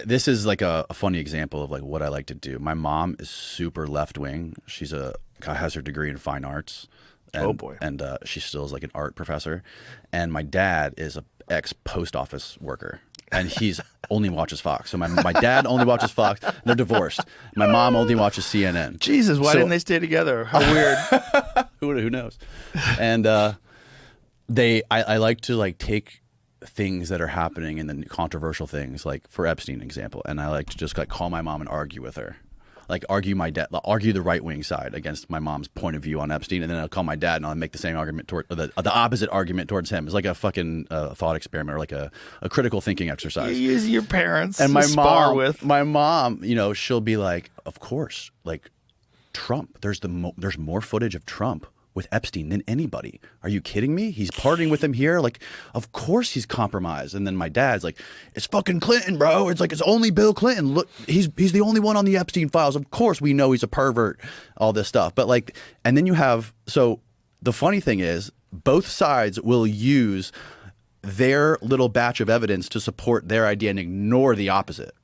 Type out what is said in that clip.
This is like a funny example of like what I like to do. My mom is super left wing. Has her degree in fine arts. And, Oh, boy. And she still is like an art professor. And my dad is a ex post office worker. And he's only watches Fox. So my dad only watches Fox. They're divorced. My mom only watches CNN. Jesus, why didn't they stay together? How weird. Who knows? And I like to like take things that are happening and then controversial things, like for Epstein example, and I like to just like call my mom and argue with her. Like argue the right wing side against my mom's point of view on Epstein, and then I'll call my dad and I'll make the same argument toward the opposite argument towards him. It's like a fucking thought experiment or like a critical thinking exercise. You use your parents and to spar with. My mom, you know, she'll be like, of course, like Trump. There's more footage of Trump with Epstein than anybody. Are you kidding me? He's partying with him here. Like, of course he's compromised. And then my dad's like, it's fucking Clinton, bro. It's like, it's only Bill Clinton. Look, he's the only one on the Epstein files. Of course we know he's a pervert, all this stuff. But like, and then you have, so the funny thing is both sides will use their little batch of evidence to support their idea and ignore the opposite.